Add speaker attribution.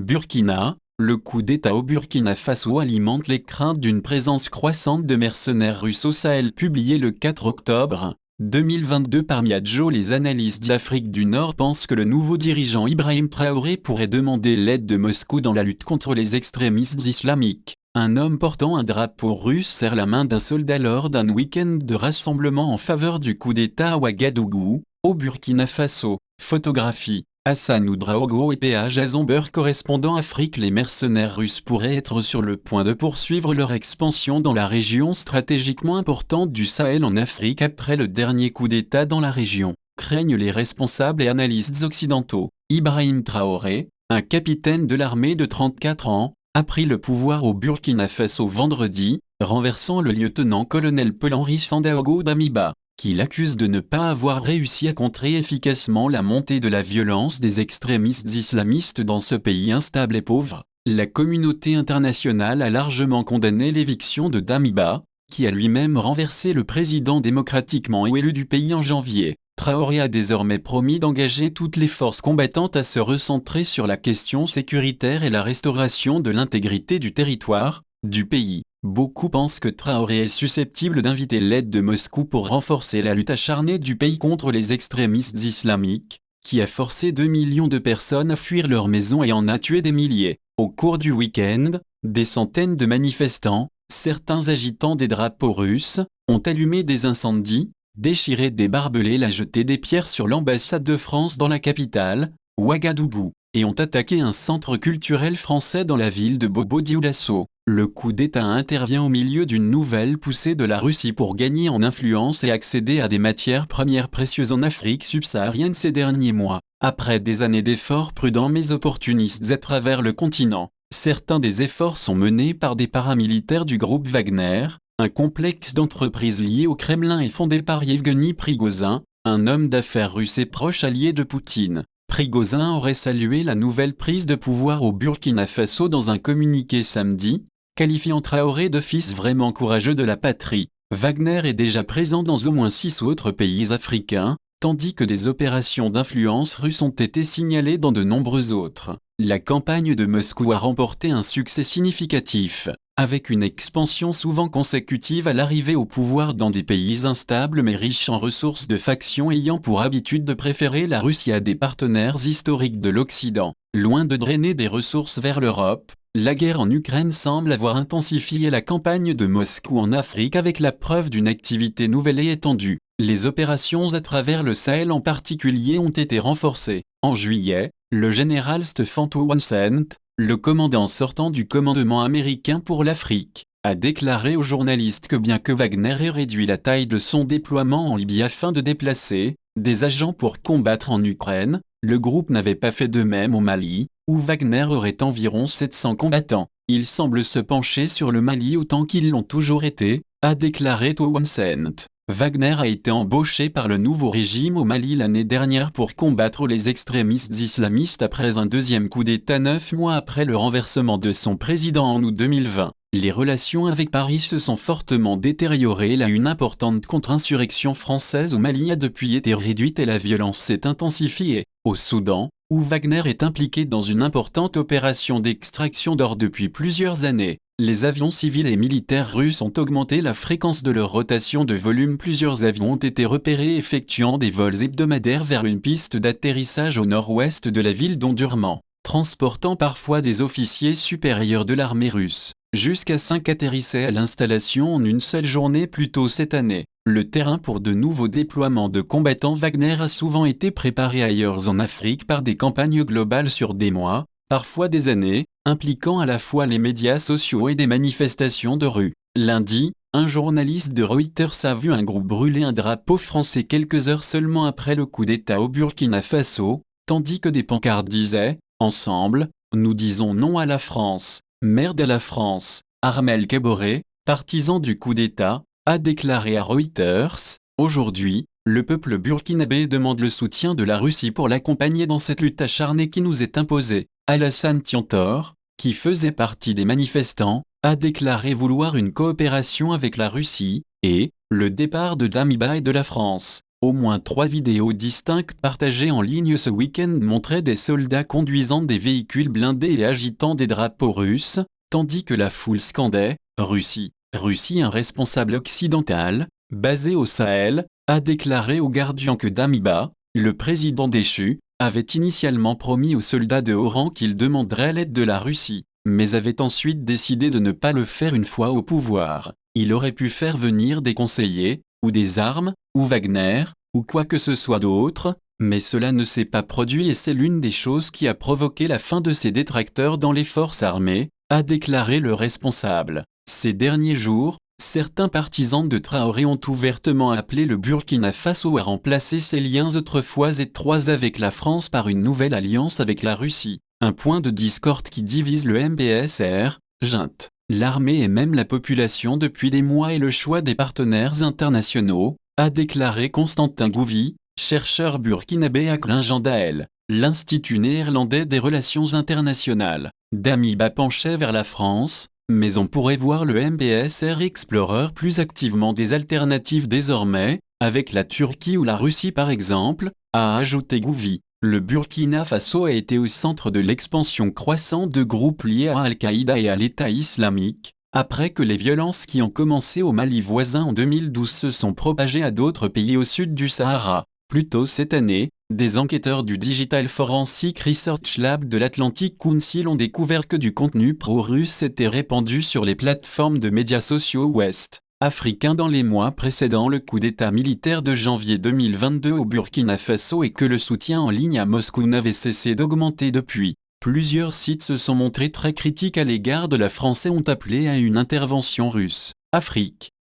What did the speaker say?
Speaker 1: Burkina, le coup d'État au Burkina Faso alimente les craintes d'une présence croissante de mercenaires russes au Sahel. Publié le 4 octobre 2022 par Miadjo, les analystes d'Afrique du Nord pensent que le nouveau dirigeant Ibrahim Traoré pourrait demander l'aide de Moscou dans la lutte contre les extrémistes islamiques. Un homme portant un drapeau russe serre la main d'un soldat lors d'un week-end de rassemblement en faveur du coup d'État à Ouagadougou, au Burkina Faso. Photographie. Hassan Ouedraogo et P.A. Zomber, correspondant Afrique. Les mercenaires russes pourraient être sur le point de poursuivre leur expansion dans la région stratégiquement importante du Sahel en Afrique après le dernier coup d'État dans la région, craignent les responsables et analystes occidentaux. Ibrahim Traoré, un capitaine de l'armée de 34 ans, a pris le pouvoir au Burkina Faso vendredi, renversant le lieutenant-colonel Paul-Henri Sandaogo Damiba, qui l'accuse de ne pas avoir réussi à contrer efficacement la montée de la violence des extrémistes islamistes dans ce pays instable et pauvre. La communauté internationale a largement condamné l'éviction de Damiba, qui a lui-même renversé le président démocratiquement élu du pays en janvier. Traoré a désormais promis d'engager toutes les forces combattantes à se recentrer sur la question sécuritaire et la restauration de l'intégrité du territoire, du pays. Beaucoup pensent que Traoré est susceptible d'inviter l'aide de Moscou pour renforcer la lutte acharnée du pays contre les extrémistes islamiques, qui a forcé 2 millions de personnes à fuir leur maison et en a tué des milliers. Au cours du week-end, des centaines de manifestants, certains agitant des drapeaux russes, ont allumé des incendies, déchiré des barbelés, jeté des pierres sur l'ambassade de France dans la capitale, Ouagadougou, et ont attaqué un centre culturel français dans la ville de Bobo-Dioulasso. Le coup d'État intervient au milieu d'une nouvelle poussée de la Russie pour gagner en influence et accéder à des matières premières précieuses en Afrique subsaharienne ces derniers mois. Après des années d'efforts prudents mais opportunistes à travers le continent, certains des efforts sont menés par des paramilitaires du groupe Wagner, un complexe d'entreprises liées au Kremlin et fondé par Yevgeny Prigozhin, un homme d'affaires russe et proche allié de Poutine. Prigozhin aurait salué la nouvelle prise de pouvoir au Burkina Faso dans un communiqué samedi, qualifiant Traoré de fils vraiment courageux de la patrie. Wagner est déjà présent dans au moins 6 autres pays africains, tandis que des opérations d'influence russe ont été signalées dans de nombreux autres. La campagne de Moscou a remporté un succès significatif, avec une expansion souvent consécutive à l'arrivée au pouvoir dans des pays instables mais riches en ressources de factions ayant pour habitude de préférer la Russie à des partenaires historiques de l'Occident. Loin de drainer des ressources vers l'Europe, la guerre en Ukraine semble avoir intensifié la campagne de Moscou en Afrique avec la preuve d'une activité nouvelle et étendue. Les opérations à travers le Sahel en particulier ont été renforcées. En juillet, le général Stephen Townsend, le commandant sortant du commandement américain pour l'Afrique, a déclaré aux journalistes que bien que Wagner ait réduit la taille de son déploiement en Libye afin de déplacer des agents pour combattre en Ukraine, le groupe n'avait pas fait de même au Mali, où Wagner aurait environ 700 combattants. Il semble se pencher sur le Mali autant qu'ils l'ont toujours été, a déclaré Townsend. Wagner a été embauché par le nouveau régime au Mali l'année dernière pour combattre les extrémistes islamistes après un deuxième coup d'État 9 mois après le renversement de son président en août 2020. Les relations avec Paris se sont fortement détériorées. Une importante contre-insurrection française au Mali a depuis été réduite et la violence s'est intensifiée. Au Soudan, où Wagner est impliqué dans une importante opération d'extraction d'or depuis plusieurs années, les avions civils et militaires russes ont augmenté la fréquence de leur rotation de volume. Plusieurs avions ont été repérés effectuant des vols hebdomadaires vers une piste d'atterrissage au nord-ouest de la ville d'Omdurman, transportant parfois des officiers supérieurs de l'armée russe. Jusqu'à 5 atterrissaient à l'installation en une seule journée plus tôt cette année. Le terrain pour de nouveaux déploiements de combattants Wagner a souvent été préparé ailleurs en Afrique par des campagnes globales sur des mois, parfois des années, impliquant à la fois les médias sociaux et des manifestations de rue. Lundi, un journaliste de Reuters a vu un groupe brûler un drapeau français quelques heures seulement après le coup d'État au Burkina Faso, tandis que des pancartes disaient « Ensemble, nous disons non à la France, merde à la France ». Armel Kaboré, partisan du coup d'État, a déclaré à Reuters « Aujourd'hui, le peuple burkinabé demande le soutien de la Russie pour l'accompagner dans cette lutte acharnée qui nous est imposée ». Alassane Tiantor, qui faisait partie des manifestants, a déclaré vouloir une coopération avec la Russie et le départ de Damiba et de la France. Au moins 3 vidéos distinctes partagées en ligne ce week-end montraient des soldats conduisant des véhicules blindés et agitant des drapeaux russes, tandis que la foule scandait « Russie, Russie ». Un responsable occidental, basé au Sahel, a déclaré aux Guardian que Damiba, le président déchu, avait initialement promis aux soldats de haut rang qu'il demanderait l'aide de la Russie, mais avait ensuite décidé de ne pas le faire une fois au pouvoir. Il aurait pu faire venir des conseillers, ou des armes, ou Wagner, ou quoi que ce soit d'autre, mais cela ne s'est pas produit et c'est l'une des choses qui a provoqué la fin de ses détracteurs dans les forces armées, a déclaré le responsable. Ces derniers jours, certains partisans de Traoré ont ouvertement appelé le Burkina Faso à remplacer ses liens autrefois étroits avec la France par une nouvelle alliance avec la Russie, un point de discorde qui divise le MBSR, junte, l'armée et même la population depuis des mois et le choix des partenaires internationaux, a déclaré Constantin Gouvy, chercheur burkinabé à Klingendael, l'Institut néerlandais des relations internationales. Damiba penchait vers la France, mais on pourrait voir le MBSR Explorer plus activement des alternatives désormais, avec la Turquie ou la Russie par exemple, a ajouté Gouvy. Le Burkina Faso a été au centre de l'expansion croissante de groupes liés à Al-Qaïda et à l'État islamique, après que les violences qui ont commencé au Mali voisin en 2012 se sont propagées à d'autres pays au sud du Sahara. Plus tôt cette année, des enquêteurs du Digital Forensic Research Lab de l'Atlantic Council ont découvert que du contenu pro-russe était répandu sur les plateformes de médias sociaux ouest africains dans les mois précédant le coup d'état militaire de janvier 2022 au Burkina Faso et que le soutien en ligne à Moscou n'avait cessé d'augmenter depuis. Plusieurs sites se sont montrés très critiques à l'égard de la France et ont appelé à une intervention russe. Afrique.